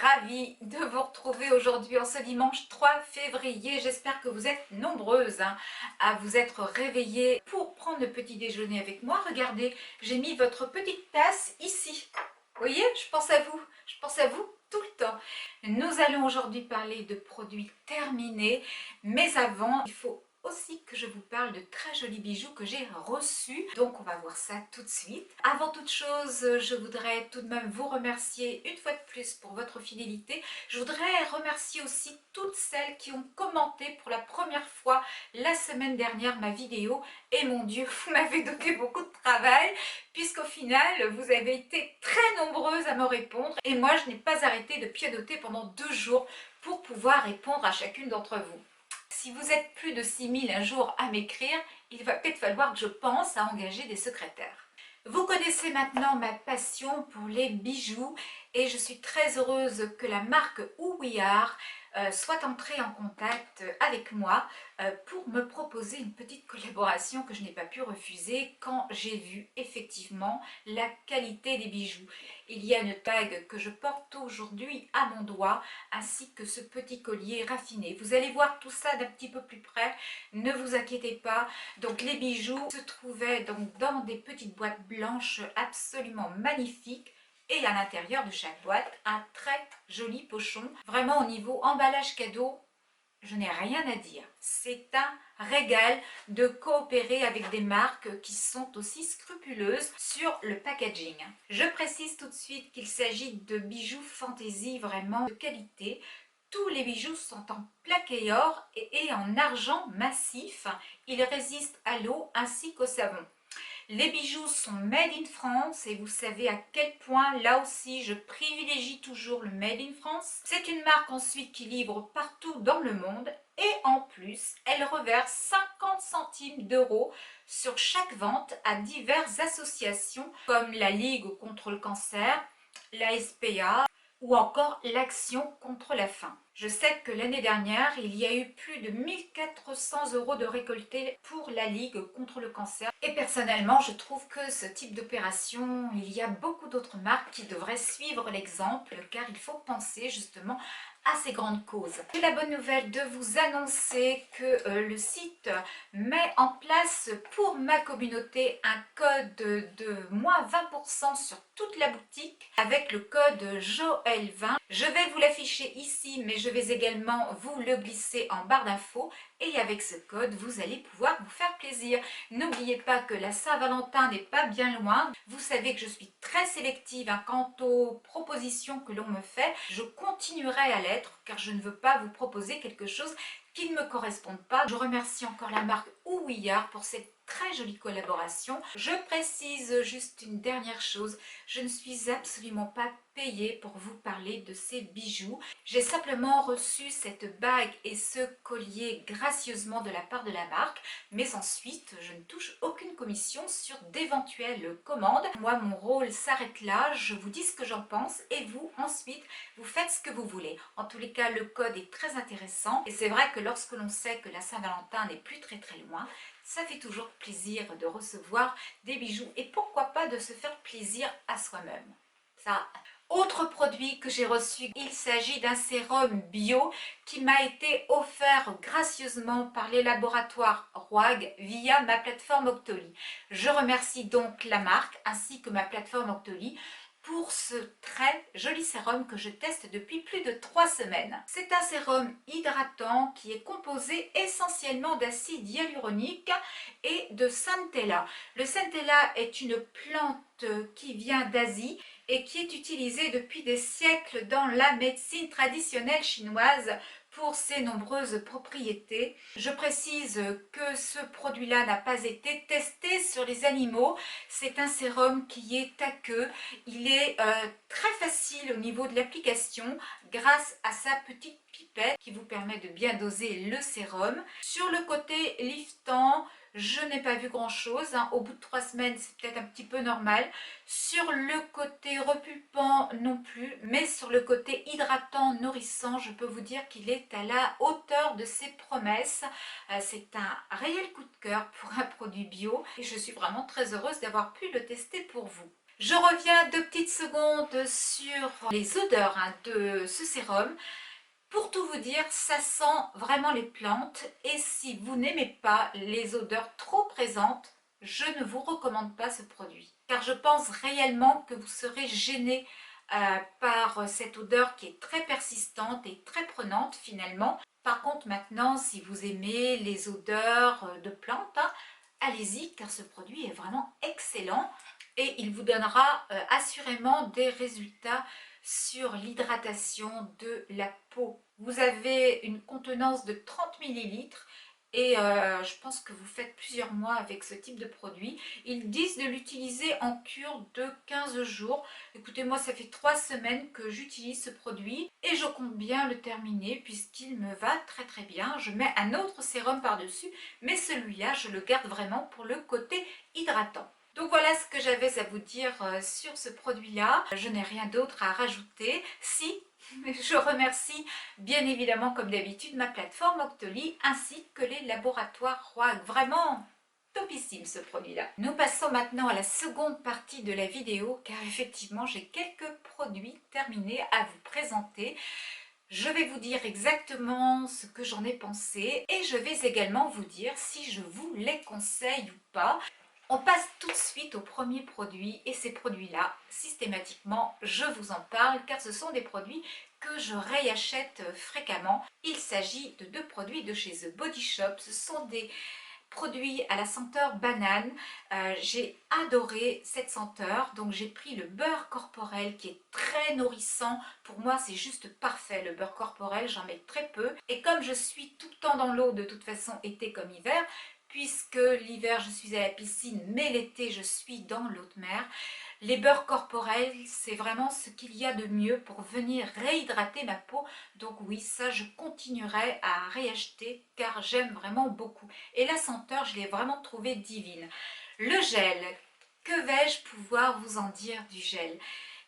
ravie de vous retrouver aujourd'hui en ce dimanche 3 février. J'espère que vous êtes nombreuses à vous être réveillées pour prendre le petit déjeuner avec moi. Regardez, j'ai mis votre petite tasse ici. Vous voyez, je pense à vous. Je pense à vous tout le temps. Nous allons aujourd'hui parler de produits terminés, mais avant, il faut aussi que je vous parle de très jolis bijoux que j'ai reçus. Donc on va voir ça tout de suite. Avant toute chose, je voudrais tout de même vous remercier une fois de plus pour votre fidélité. Je voudrais remercier aussi toutes celles qui ont commenté pour la première fois la semaine dernière ma vidéo. Et mon Dieu, vous m'avez donné beaucoup de travail puisqu'au final, vous avez été très nombreuses à me répondre. Et moi, je n'ai pas arrêté de piadoter pendant 2 jours pour pouvoir répondre à chacune d'entre vous. Si vous êtes plus de 6000 un jour à m'écrire, il va peut-être falloir que je pense à engager des secrétaires. Vous connaissez maintenant ma passion pour les bijoux et je suis très heureuse que la marque Who We Are soit entrée en contact avec moi pour me proposer une petite collaboration que je n'ai pas pu refuser quand j'ai vu effectivement la qualité des bijoux. Il y a une bague que je porte aujourd'hui à mon doigt ainsi que ce petit collier raffiné. Vous allez voir tout ça d'un petit peu plus près, ne vous inquiétez pas. Donc les bijoux se trouvaient donc dans des petites boîtes blanches absolument magnifiques. Et à l'intérieur de chaque boîte, un très joli pochon. Vraiment au niveau emballage cadeau, je n'ai rien à dire. C'est un régal de coopérer avec des marques qui sont aussi scrupuleuses sur le packaging. Je précise tout de suite qu'il s'agit de bijoux fantaisie vraiment de qualité. Tous les bijoux sont en plaqué or et en argent massif. Ils résistent à l'eau ainsi qu'au savon. Les bijoux sont made in France et vous savez à quel point là aussi je privilégie toujours le made in France. C'est une marque ensuite qui livre partout dans le monde et en plus elle reverse 50 centimes d'euros sur chaque vente à diverses associations comme la Ligue contre le cancer, la SPA ou encore l'Action contre la faim. Je sais que l'année dernière, il y a eu plus de 1400 euros de récoltés pour la Ligue contre le cancer. Et personnellement, je trouve que ce type d'opération, il y a beaucoup d'autres marques qui devraient suivre l'exemple car il faut penser justement à ces grandes causes. J'ai la bonne nouvelle de vous annoncer que le site met en place pour ma communauté un code de moins 20% sur toute la boutique avec le code Joël20. Je vais vous l'afficher ici, mais je vais également vous le glisser en barre d'infos. Et avec ce code, vous allez pouvoir vous faire plaisir. N'oubliez pas que la Saint-Valentin n'est pas bien loin. Vous savez que je suis très sélective quant aux propositions que l'on me fait. Je continuerai à l'être car je ne veux pas vous proposer quelque chose qui ne me corresponde pas. Je remercie encore la marque Who We Are pour cette très jolie collaboration. Je précise juste une dernière chose, je ne suis absolument pas payée pour vous parler de ces bijoux. J'ai simplement reçu cette bague et ce collier gracieusement de la part de la marque, mais ensuite je ne touche aucune commission sur d'éventuelles commandes. Moi mon rôle s'arrête là, je vous dis ce que j'en pense et vous ensuite vous faites ce que vous voulez. En tous les cas le code est très intéressant et c'est vrai que lorsque l'on sait que la Saint-Valentin n'est plus très loin, ça fait toujours plaisir de recevoir des bijoux et pourquoi pas de se faire plaisir à soi-même. Ça. Autre produit que j'ai reçu, il s'agit d'un sérum bio qui m'a été offert gracieusement par les laboratoires Roig via ma plateforme Octoly. Je remercie donc la marque ainsi que ma plateforme Octoly pour ce très joli sérum que je teste depuis plus de 3 semaines. C'est un sérum hydratant qui est composé essentiellement d'acide hyaluronique et de centella. Le centella est une plante qui vient d'Asie et qui est utilisée depuis des siècles dans la médecine traditionnelle chinoise pour ses nombreuses propriétés. Je précise que ce produit-là n'a pas été testé sur les animaux. C'est un sérum qui est aqueux. Il est très facile au niveau de l'application grâce à sa petite pipette qui vous permet de bien doser le sérum. Sur le côté liftant, je n'ai pas vu grand chose, au bout de 3 semaines c'est peut-être un petit peu normal. Sur le côté repulpant non plus, mais sur le côté hydratant, nourrissant, je peux vous dire qu'il est à la hauteur de ses promesses. C'est un réel coup de cœur pour un produit bio et je suis vraiment très heureuse d'avoir pu le tester pour vous. Je reviens 2 petites secondes sur les odeurs de ce sérum. Pour tout vous dire, ça sent vraiment les plantes et si vous n'aimez pas les odeurs trop présentes, je ne vous recommande pas ce produit. Car je pense réellement que vous serez gêné par cette odeur qui est très persistante et très prenante finalement. Par contre maintenant, si vous aimez les odeurs de plantes, hein, allez-y car ce produit est vraiment excellent et il vous donnera assurément des résultats sur l'hydratation de la peau. Vous avez une contenance de 30 millilitres et je pense que vous faites plusieurs mois avec ce type de produit. Ils disent de l'utiliser en cure de 15 jours. Écoutez, moi ça fait 3 semaines que j'utilise ce produit et je compte bien le terminer puisqu'il me va très très bien. Je mets un autre sérum par-dessus, mais celui-là je le garde vraiment pour le côté hydratant. Donc voilà ce que j'avais à vous dire sur ce produit-là. Je n'ai rien d'autre à rajouter. Si, je remercie bien évidemment comme d'habitude ma plateforme Octoly ainsi que les laboratoires Roig. Vraiment topissime ce produit-là. Nous passons maintenant à la seconde partie de la vidéo car effectivement j'ai quelques produits terminés à vous présenter. Je vais vous dire exactement ce que j'en ai pensé et je vais également vous dire si je vous les conseille ou pas. On passe tout de suite au premier produit et ces produits-là, systématiquement, je vous en parle car ce sont des produits que je réachète fréquemment. Il s'agit de 2 produits de chez The Body Shop. Ce sont des produits à la senteur banane. J'ai adoré cette senteur, donc j'ai pris le beurre corporel qui est très nourrissant. Pour moi, c'est juste parfait le beurre corporel, j'en mets très peu. Et comme je suis tout le temps dans l'eau, de toute façon, été comme hiver, puisque l'hiver je suis à la piscine, mais l'été je suis dans l'eau de mer. Les beurres corporels, c'est vraiment ce qu'il y a de mieux pour venir réhydrater ma peau. Donc oui, ça je continuerai à réacheter car j'aime vraiment beaucoup. Et la senteur, je l'ai vraiment trouvée divine. Le gel, que vais-je pouvoir vous en dire du gel?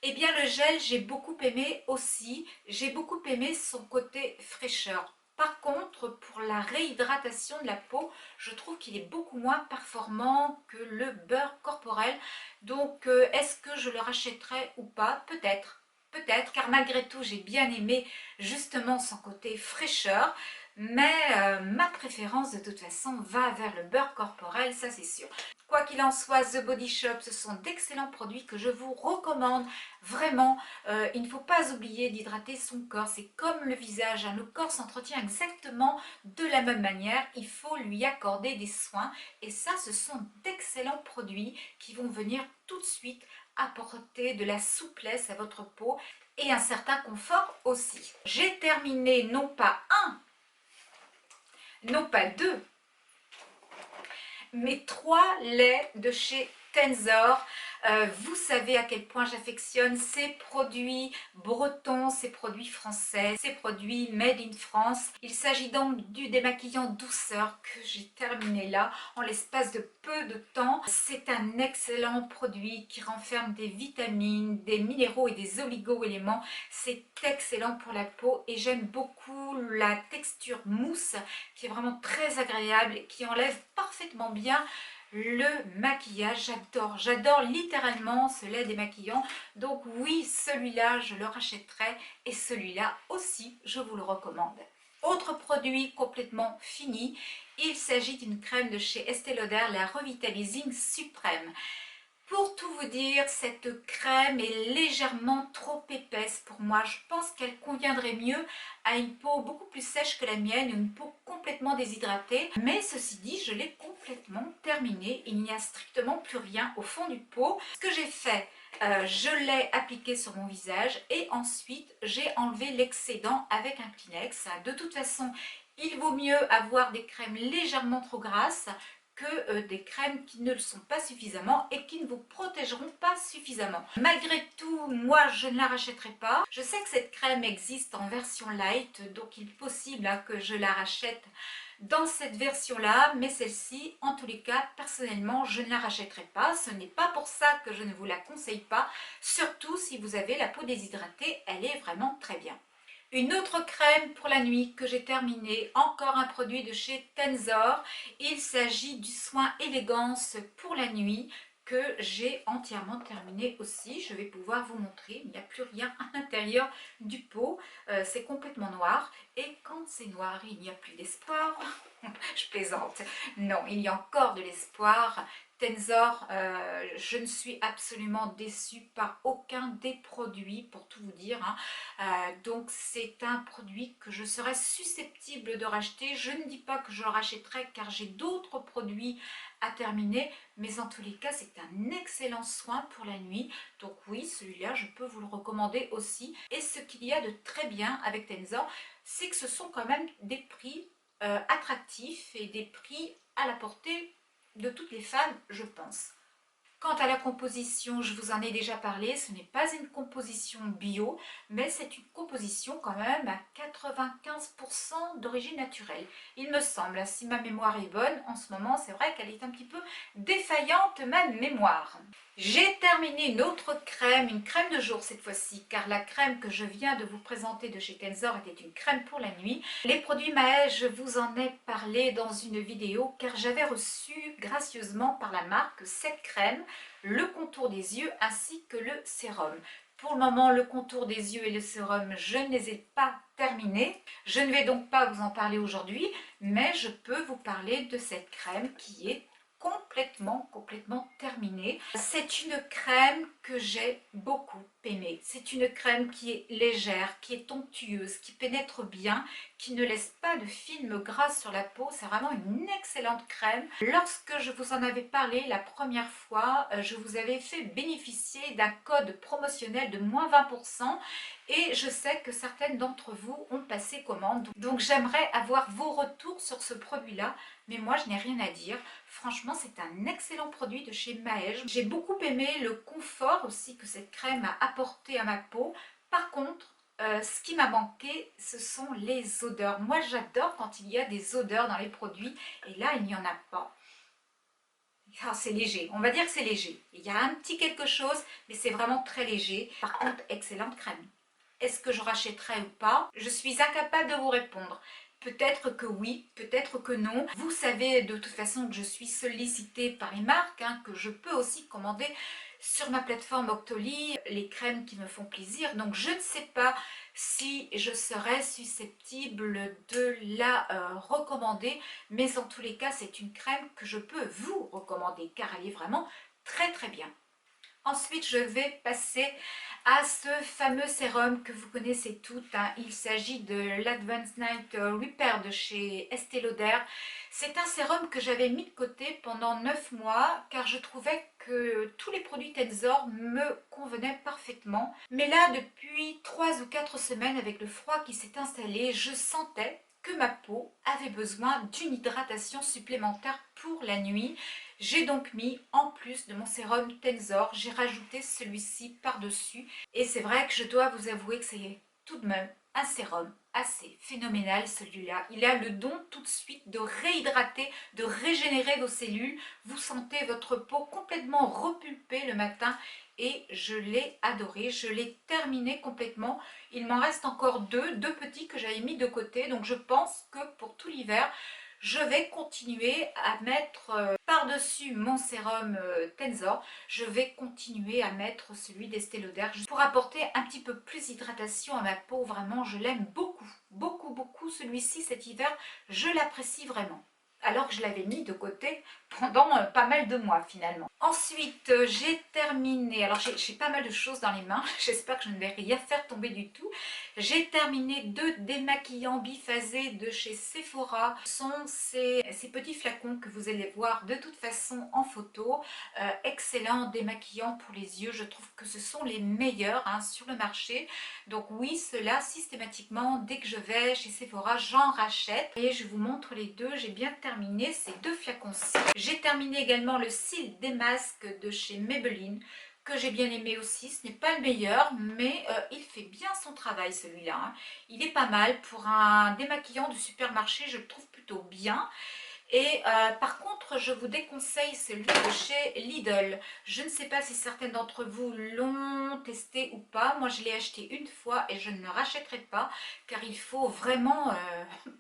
Eh bien le gel, j'ai beaucoup aimé aussi. J'ai beaucoup aimé son côté fraîcheur. Par contre, pour la réhydratation de la peau, je trouve qu'il est beaucoup moins performant que le beurre corporel. Donc, est-ce que je le rachèterai ou pas? Peut-être. Peut-être, car malgré tout, j'ai bien aimé justement son côté fraîcheur. Mais ma préférence, de toute façon, va vers le beurre corporel, ça c'est sûr. Quoi qu'il en soit, The Body Shop, ce sont d'excellents produits que je vous recommande. Vraiment, il ne faut pas oublier d'hydrater son corps. C'est comme le visage, hein. Le corps s'entretient exactement de la même manière. Il faut lui accorder des soins. Et ça, ce sont d'excellents produits qui vont venir tout de suite apporter de la souplesse à votre peau et un certain confort aussi. J'ai terminé non pas un, non pas deux, mais 3 laits de chez Tensor. Vous savez à quel point j'affectionne ces produits bretons, ces produits français, ces produits made in France. Il s'agit donc du démaquillant douceur que j'ai terminé là en l'espace de peu de temps. C'est un excellent produit qui renferme des vitamines, des minéraux et des oligo-éléments. C'est excellent pour la peau et j'aime beaucoup la texture mousse qui est vraiment très agréable et qui enlève parfaitement bien le maquillage. J'adore littéralement ce lait démaquillant. Donc oui, celui-là, je le rachèterai et celui-là aussi, je vous le recommande. Autre produit complètement fini, il s'agit d'une crème de chez Estée Lauder, la Revitalizing Suprême. Pour tout vous dire, cette crème est légèrement trop épaisse pour moi. Je pense qu'elle conviendrait mieux à une peau beaucoup plus sèche que la mienne, une peau complètement déshydratée. Mais ceci dit, je l'ai complètement terminée. Il n'y a strictement plus rien au fond du pot. Ce que j'ai fait, je l'ai appliqué sur mon visage et ensuite j'ai enlevé l'excédent avec un Kleenex. De toute façon, il vaut mieux avoir des crèmes légèrement trop grasses que des crèmes qui ne le sont pas suffisamment et qui ne vous protégeront pas suffisamment. Malgré tout, moi je ne la rachèterai pas. Je sais que cette crème existe en version light, donc il est possible hein, que je la rachète dans cette version-là, mais celle-ci, en tous les cas, personnellement, je ne la rachèterai pas. Ce n'est pas pour ça que je ne vous la conseille pas, surtout si vous avez la peau déshydratée, elle est vraiment très bien. Une autre crème pour la nuit que j'ai terminée, encore un produit de chez Tensor. Il s'agit du soin élégance pour la nuit que j'ai entièrement terminé aussi. Je vais pouvoir vous montrer, il n'y a plus rien à l'intérieur du pot, c'est complètement noir. Et quand c'est noir, il n'y a plus d'espoir. Je plaisante. Non, il y a encore de l'espoir. Tensor, je ne suis absolument déçue par aucun des produits, pour tout vous dire, hein. Donc c'est un produit que je serais susceptible de racheter. Je ne dis pas que je le rachèterai car j'ai d'autres produits à terminer, mais en tous les cas c'est un excellent soin pour la nuit. Donc oui, celui-là je peux vous le recommander aussi. Et ce qu'il y a de très bien avec Tensor, c'est que ce sont quand même des prix attractifs et des prix à la portée de toutes les femmes, je pense. Quant à la composition, je vous en ai déjà parlé, ce n'est pas une composition bio, mais c'est une composition quand même à 95% d'origine naturelle. Il me semble, si ma mémoire est bonne, en ce moment, c'est vrai qu'elle est un petit peu défaillante, ma mémoire. J'ai terminé une autre crème, une crème de jour cette fois-ci, car la crème que je viens de vous présenter de chez Tensor était une crème pour la nuit. Les produits Maëlle, je vous en ai parlé dans une vidéo, car j'avais reçu gracieusement par la marque cette crème, le contour des yeux ainsi que le sérum. Pour le moment, le contour des yeux et le sérum, je ne les ai pas terminés. Je ne vais donc pas vous en parler aujourd'hui, mais je peux vous parler de cette crème qui est complètement terminée. C'est une crème que j'ai beaucoup aimée. C'est une crème qui est légère, qui est onctueuse, qui pénètre bien, qui ne laisse pas de film gras sur la peau. C'est vraiment une excellente crème. Lorsque je vous en avais parlé la première fois, je vous avais fait bénéficier d'un code promotionnel de moins 20%. Et je sais que certaines d'entre vous ont passé commande. Donc j'aimerais avoir vos retours sur ce produit-là. Mais moi, je n'ai rien à dire. Franchement, c'est un excellent produit de chez Maëlle. J'ai beaucoup aimé le confort aussi que cette crème a apporté à ma peau. Par contre, ce qui m'a manqué, ce sont les odeurs. Moi, j'adore quand il y a des odeurs dans les produits. Et là, il n'y en a pas. Ah, c'est léger, on va dire que c'est léger. Il y a un petit quelque chose, mais c'est vraiment très léger. Par contre, excellente crème. Est-ce que je rachèterai ou pas? Je suis incapable de vous répondre. Peut-être que oui, peut-être que non. Vous savez de toute façon que je suis sollicitée par les marques, hein, que je peux aussi commander sur ma plateforme Octoly les crèmes qui me font plaisir. Donc je ne sais pas si je serais susceptible de la recommander. Mais en tous les cas, c'est une crème que je peux vous recommander car elle est vraiment très bien. Ensuite, je vais passer à ce fameux sérum que vous connaissez toutes, hein. Il s'agit de l'Advanced Night Repair de chez Estée Lauder. C'est un sérum que j'avais mis de côté pendant 9 mois car je trouvais que tous les produits Tensor me convenaient parfaitement. Mais là, depuis 3 ou 4 semaines, avec le froid qui s'est installé, je sentais que ma peau avait besoin d'une hydratation supplémentaire pour la nuit. J'ai donc mis, en plus de mon sérum Tensor, j'ai rajouté celui-ci par-dessus. Et c'est vrai que je dois vous avouer que c'est tout de même un sérum assez phénoménal celui-là. Il a le don tout de suite de réhydrater, de régénérer vos cellules. Vous sentez votre peau complètement repulpée le matin et je l'ai adoré. Je l'ai terminé complètement. Il m'en reste encore deux petits que j'avais mis de côté. Donc je pense que pour tout l'hiver, je vais continuer à mettre par-dessus mon sérum Tensor, je vais continuer à mettre celui d'Estée Lauder pour apporter un petit peu plus d'hydratation à ma peau. Vraiment, je l'aime beaucoup celui-ci cet hiver, je l'apprécie vraiment. Alors que je l'avais mis de côté pendant pas mal de mois finalement. Ensuite, j'ai terminé, alors j'ai pas mal de choses dans les mains, j'espère que je ne vais rien faire tomber du tout. J'ai terminé 2 démaquillants biphasés de chez Sephora. Ce sont ces petits flacons que vous allez voir de toute façon en photo. Excellent démaquillant pour les yeux, je trouve que ce sont les meilleurs hein, sur le marché. Donc oui, ceux-là, systématiquement, dès que je vais chez Sephora, j'en rachète. Et je vous montre les deux, j'ai bien terminé ces 2 flacons-ci. J'ai terminé également le cils des masques de chez Maybelline, que j'ai bien aimé aussi. Ce n'est pas le meilleur, mais il fait bien son travail celui-là. Hein. Il est pas mal. Pour un démaquillant du supermarché, je le trouve plutôt bien. Et par contre, je vous déconseille celui de chez Lidl. Je ne sais pas si certaines d'entre vous l'ont testé ou pas. Moi, je l'ai acheté une fois et je ne le rachèterai pas car il faut vraiment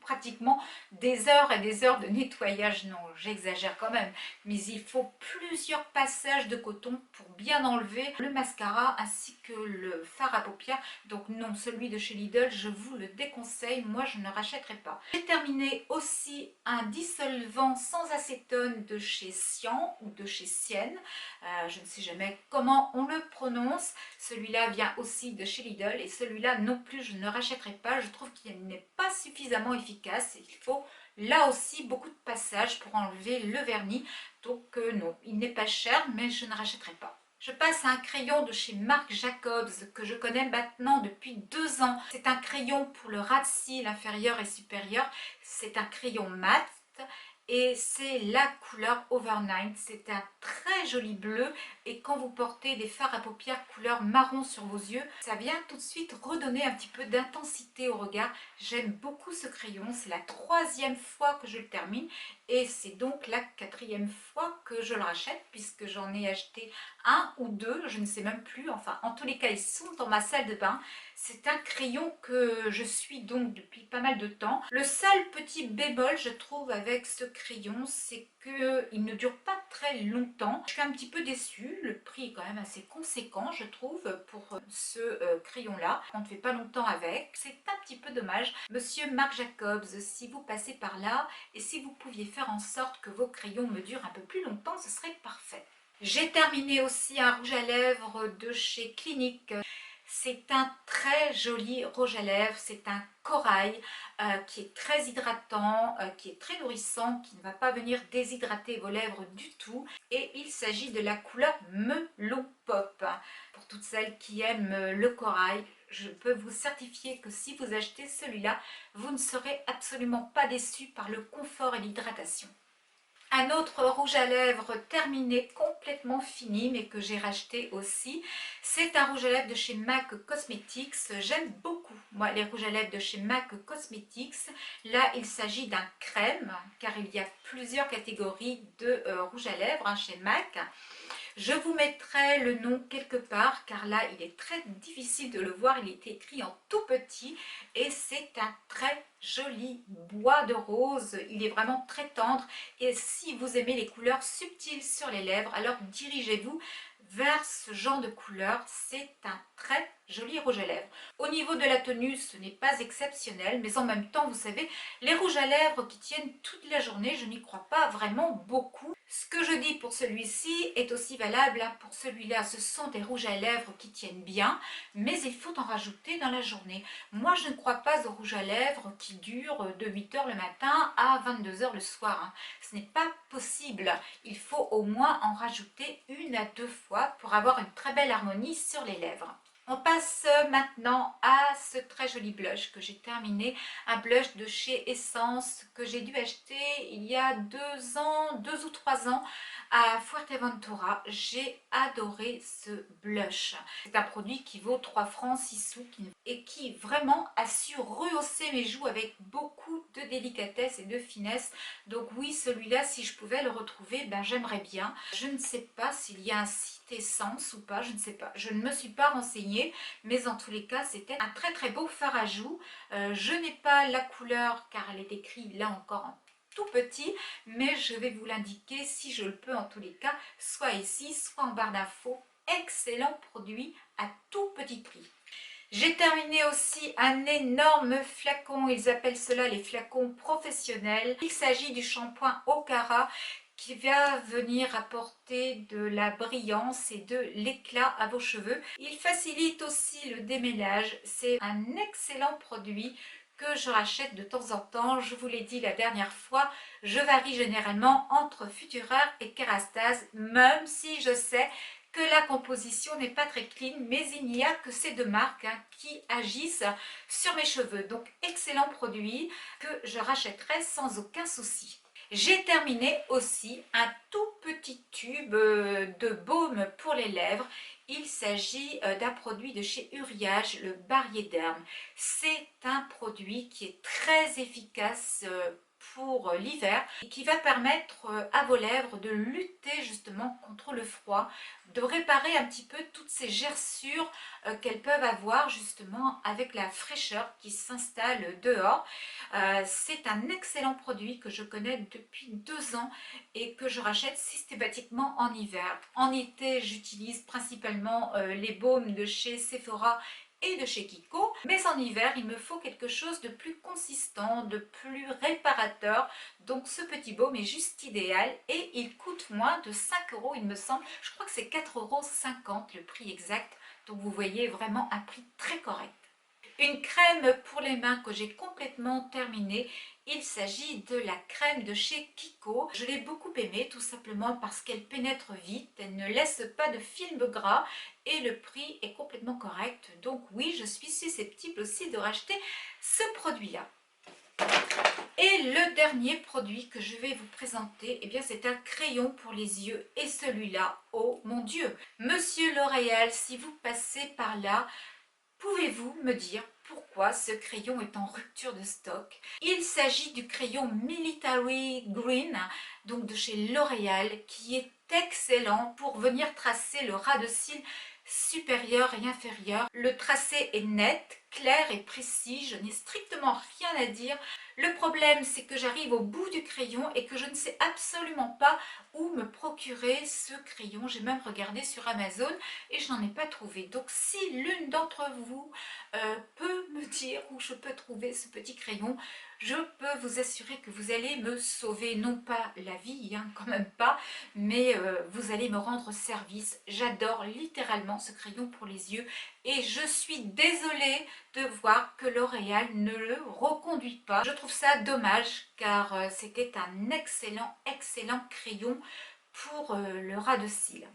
pratiquement des heures et des heures de nettoyage. Non, j'exagère quand même. Mais il faut plusieurs passages de coton pour bien enlever le mascara ainsi que le fard à paupières. Donc non, celui de chez Lidl, je vous le déconseille. Moi, je ne rachèterai pas. J'ai terminé aussi un dissolvant sans acétone de chez Sian ou de chez Sienne. Je ne sais jamais comment on le prononce. Celui-là vient aussi de chez Lidl et celui-là non plus, je ne rachèterai pas. Je trouve qu'il n'est pas suffisamment efficace. Il faut là aussi beaucoup de passages pour enlever le vernis. Donc non, il n'est pas cher, mais je ne rachèterai pas. Je passe à un crayon de chez Marc Jacobs que je connais maintenant depuis 2 ans. C'est un crayon pour le ras de cils inférieur et supérieur. C'est un crayon mat et c'est la couleur Overnight. C'est un très joli bleu et quand vous portez des fards à paupières couleur marron sur vos yeux, ça vient tout de suite redonner un petit peu d'intensité au regard. J'aime beaucoup ce crayon. C'est la 3e fois que je le termine et c'est donc la 4e fois que je le rachète puisque j'en ai acheté un ou deux, je ne sais même plus. Enfin, en tous les cas, ils sont dans ma salle de bain. C'est un crayon que je suis donc depuis pas mal de temps. Le seul petit bémol, je trouve, avec ce crayon, c'est qu'il ne dure pas très longtemps. Je suis un petit peu déçue. Le prix est quand même assez conséquent, je trouve, pour ce crayon-là. On ne fait pas longtemps avec. C'est un petit peu dommage. Monsieur Marc Jacobs, si vous passez par là et si vous pouviez faire en sorte que vos crayons me durent un peu plus longtemps, ce serait parfait. J'ai terminé aussi un rouge à lèvres de chez Clinique. C'est un très joli rouge à lèvres, c'est un corail qui est très hydratant, qui est très nourrissant, qui ne va pas venir déshydrater vos lèvres du tout. Et il s'agit de la couleur Melon Pop. Pour toutes celles qui aiment le corail, je peux vous certifier que si vous achetez celui-là, vous ne serez absolument pas déçus par le confort et l'hydratation. Un autre rouge à lèvres terminé, complètement fini, mais que j'ai racheté aussi. C'est un rouge à lèvres de chez MAC Cosmetics. J'aime beaucoup, moi, les rouges à lèvres de chez MAC Cosmetics. Là, il s'agit d'un crème, car il y a plusieurs catégories de rouge à lèvres chez MAC. Je vous mettrai le nom quelque part car là il est très difficile de le voir, il est écrit en tout petit et c'est un très joli bois de rose, il est vraiment très tendre et si vous aimez les couleurs subtiles sur les lèvres, alors dirigez-vous vers ce genre de couleur, c'est un très joli rouge à lèvres. Au niveau de la tenue, ce n'est pas exceptionnel, mais en même temps, vous savez, les rouges à lèvres qui tiennent toute la journée, je n'y crois pas vraiment beaucoup. Ce que je dis pour celui-ci est aussi valable pour celui-là. Ce sont des rouges à lèvres qui tiennent bien, mais il faut en rajouter dans la journée. Moi, je ne crois pas aux rouges à lèvres qui durent de 8 h le matin à 22 h le soir. Ce n'est pas possible. Il faut au moins en rajouter 1 à 2 fois pour avoir une très belle harmonie sur les lèvres. On passe maintenant à ce très joli blush que j'ai terminé, un blush de chez Essence que j'ai dû acheter il y a 2 ans, 2 ou 3 ans à Fuerteventura. J'ai adoré ce blush. C'est un produit qui vaut 3 francs 6 sous et qui vraiment a su rehausser mes joues avec beaucoup de délicatesse et de finesse. Donc oui, celui-là, si je pouvais le retrouver, ben j'aimerais bien. Je ne sais pas s'il y a un site Essence ou pas, je ne sais pas. Je ne me suis pas renseignée, mais en tous les cas, c'était un très beau fard à joues. Je n'ai pas la couleur car elle est écrite là encore en tout petit, mais je vais vous l'indiquer si je le peux en tous les cas, soit ici, soit en barre d'infos. Excellent produit à tout petit prix. J'ai terminé aussi un énorme flacon, ils appellent cela les flacons professionnels. Il s'agit du shampoing Okara qui va venir apporter de la brillance et de l'éclat à vos cheveux. Il facilite aussi le démêlage, c'est un excellent produit que je rachète de temps en temps. Je vous l'ai dit la dernière fois, je varie généralement entre Futura et Kerastase, même si je sais que la composition n'est pas très clean, mais il n'y a que ces deux marques qui agissent sur mes cheveux. Donc excellent produit que je rachèterai sans aucun souci. J'ai terminé aussi un tout petit tube de baume pour les lèvres. Il s'agit d'un produit de chez Uriage, le Barrier Derme. C'est un produit qui est très efficace pour l'hiver et qui va permettre à vos lèvres de lutter justement contre le froid, de réparer un petit peu toutes ces gerçures qu'elles peuvent avoir justement avec la fraîcheur qui s'installe dehors. C'est un excellent produit que je connais depuis 2 ans et que je rachète systématiquement en hiver. En été, j'utilise principalement les baumes de chez Sephora et de chez Kiko, mais en hiver il me faut quelque chose de plus consistant, de plus réparateur, donc ce petit baume est juste idéal et il coûte moins de 5 € il me semble, je crois que c'est 4,50 € le prix exact, donc vous voyez vraiment un prix très correct. Une crème pour les mains que j'ai complètement terminée, il s'agit de la crème de chez Kiko. Je l'ai beaucoup aimée tout simplement parce qu'elle pénètre vite, elle ne laisse pas de film gras et le prix est complètement correct. Donc oui, je suis susceptible aussi de racheter ce produit-là. Et le dernier produit que je vais vous présenter, eh bien c'est un crayon pour les yeux et celui-là, oh mon Dieu! Monsieur L'Oréal, si vous passez par là, pouvez-vous me dire pourquoi ce crayon est en rupture de stock? Il s'agit du crayon Military Green, donc de chez L'Oréal, qui est excellent pour venir tracer le ras de cils supérieur et inférieur. Le tracé est net, clair et précis, je n'ai strictement rien à dire. Le problème, c'est que j'arrive au bout du crayon et que je ne sais absolument pas où me procurer ce crayon. J'ai même regardé sur Amazon et je n'en ai pas trouvé. Donc si l'une d'entre vous peut me dire où je peux trouver ce petit crayon, je peux vous assurer que vous allez me sauver, non pas la vie, hein, quand même pas, mais vous allez me rendre service. J'adore littéralement ce crayon pour les yeux et je suis désolée de voir que L'Oréal ne le reconduit pas. Je trouve ça dommage car c'était un excellent crayon pour le ras de cils.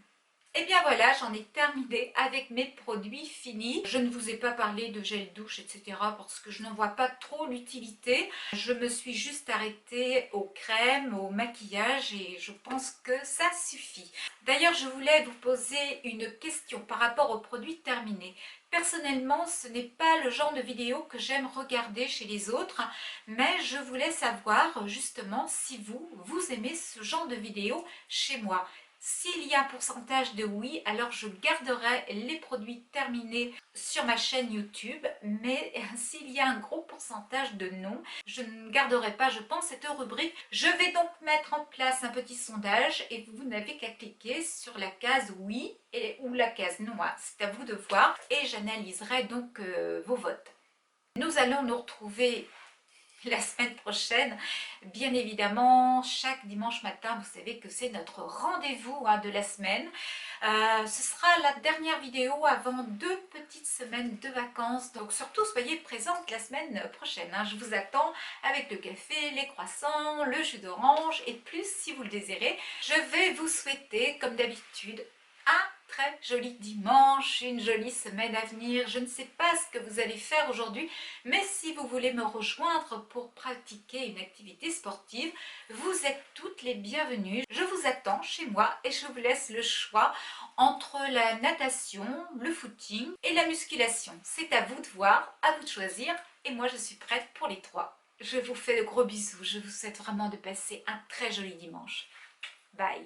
Et bien voilà, j'en ai terminé avec mes produits finis. Je ne vous ai pas parlé de gel douche, etc. parce que je n'en vois pas trop l'utilité. Je me suis juste arrêtée aux crèmes, au maquillage et je pense que ça suffit. D'ailleurs, je voulais vous poser une question par rapport aux produits terminés. Personnellement, ce n'est pas le genre de vidéo que j'aime regarder chez les autres, mais je voulais savoir justement si vous aimez ce genre de vidéo chez moi. S'il y a un pourcentage de oui, alors je garderai les produits terminés sur ma chaîne YouTube, mais s'il y a un gros pourcentage de non, je ne garderai pas, je pense, cette rubrique. Je vais donc mettre en place un petit sondage et vous n'avez qu'à cliquer sur la case oui ou la case non, c'est à vous de voir et j'analyserai donc vos votes. Nous allons nous retrouver la semaine prochaine, bien évidemment, chaque dimanche matin, vous savez que c'est notre rendez-vous de la semaine. Ce sera la dernière vidéo avant 2 petites semaines de vacances, donc surtout soyez présentes la semaine prochaine. Je vous attends avec le café, les croissants, le jus d'orange et plus si vous le désirez. Je vais vous souhaiter, comme d'habitude, un très joli dimanche, une jolie semaine à venir. Je ne sais pas ce que vous allez faire aujourd'hui, mais si vous voulez me rejoindre pour pratiquer une activité sportive, vous êtes toutes les bienvenues. Je vous attends chez moi et je vous laisse le choix entre la natation, le footing et la musculation. C'est à vous de voir, à vous de choisir et moi je suis prête pour les 3. Je vous fais de gros bisous, je vous souhaite vraiment de passer un très joli dimanche. Bye!